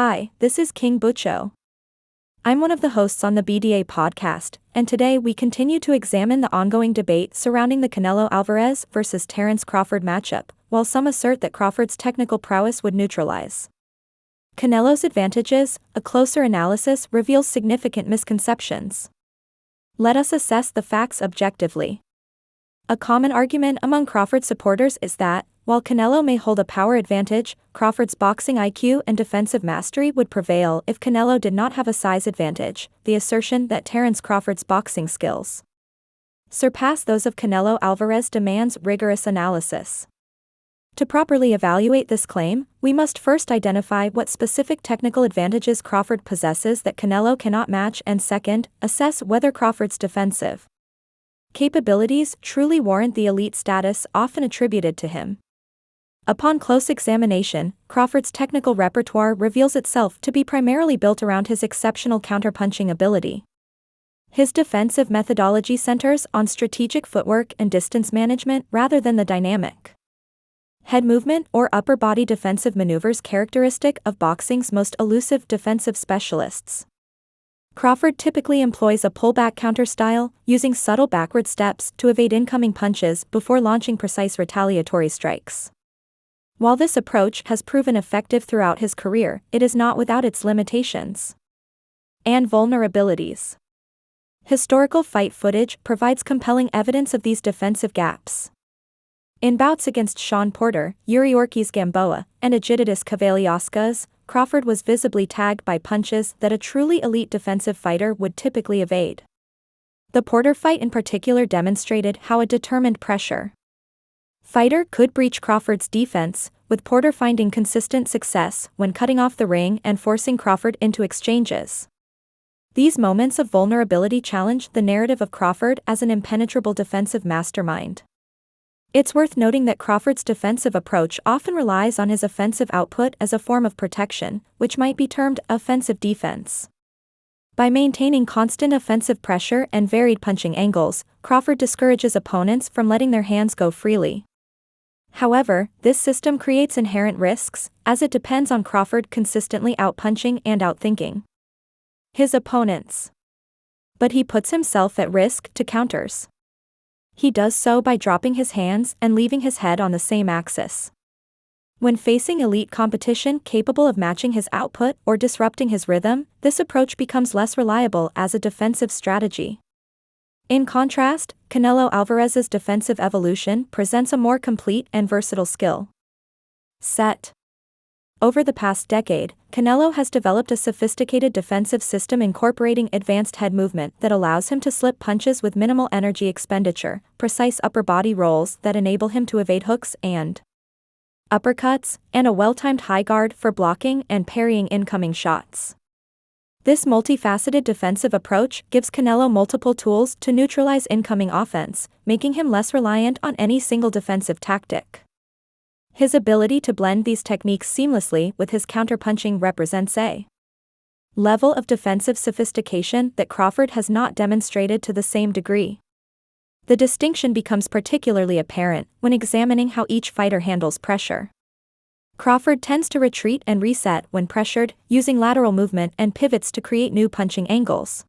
Hi, this is King Butcho. I'm one of the hosts on the BDA podcast, and today we continue to examine the ongoing debate surrounding the Canelo Alvarez vs. Terence Crawford matchup, while some assert that Crawford's technical prowess would neutralize Canelo's advantages. A closer analysis reveals significant misconceptions. Let us assess the facts objectively. A common argument among Crawford supporters is that, while Canelo may hold a power advantage, Crawford's boxing IQ and defensive mastery would prevail if Canelo did not have a size advantage. The assertion that Terence Crawford's boxing skills surpass those of Canelo Alvarez demands rigorous analysis. To properly evaluate this claim, we must first identify what specific technical advantages Crawford possesses that Canelo cannot match, and second, assess whether Crawford's defensive capabilities truly warrant the elite status often attributed to him. Upon close examination, Crawford's technical repertoire reveals itself to be primarily built around his exceptional counterpunching ability. His defensive methodology centers on strategic footwork and distance management rather than the dynamic head movement or upper body defensive maneuvers characteristic of boxing's most elusive defensive specialists. Crawford typically employs a pullback counter style, using subtle backward steps to evade incoming punches before launching precise retaliatory strikes. While this approach has proven effective throughout his career, it is not without its limitations and vulnerabilities. Historical fight footage provides compelling evidence of these defensive gaps. In bouts against Shawn Porter, Yuri Ortiz Gamboa, and Egidijus Cavaliauskas, Crawford was visibly tagged by punches that a truly elite defensive fighter would typically evade. The Porter fight in particular demonstrated how a determined pressure fighter could breach Crawford's defense, with Porter finding consistent success when cutting off the ring and forcing Crawford into exchanges. These moments of vulnerability challenge the narrative of Crawford as an impenetrable defensive mastermind. It's worth noting that Crawford's defensive approach often relies on his offensive output as a form of protection, which might be termed offensive defense. By maintaining constant offensive pressure and varied punching angles, Crawford discourages opponents from letting their hands go freely. However, this system creates inherent risks, as it depends on Crawford consistently outpunching and outthinking his opponents. But he puts himself at risk to counters. He does so by dropping his hands and leaving his head on the same axis. When facing elite competition capable of matching his output or disrupting his rhythm, this approach becomes less reliable as a defensive strategy. In contrast, Canelo Alvarez's defensive evolution presents a more complete and versatile skill set. Over the past decade, Canelo has developed a sophisticated defensive system incorporating advanced head movement that allows him to slip punches with minimal energy expenditure, precise upper body rolls that enable him to evade hooks and uppercuts, and a well-timed high guard for blocking and parrying incoming shots. This multifaceted defensive approach gives Canelo multiple tools to neutralize incoming offense, making him less reliant on any single defensive tactic. His ability to blend these techniques seamlessly with his counterpunching represents a level of defensive sophistication that Crawford has not demonstrated to the same degree. The distinction becomes particularly apparent when examining how each fighter handles pressure. Crawford tends to retreat and reset when pressured, using lateral movement and pivots to create new punching angles.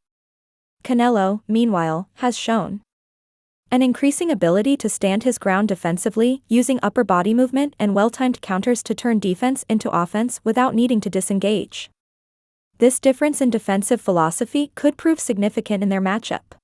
Canelo, meanwhile, has shown an increasing ability to stand his ground defensively, using upper body movement and well-timed counters to turn defense into offense without needing to disengage. This difference in defensive philosophy could prove significant in their matchup.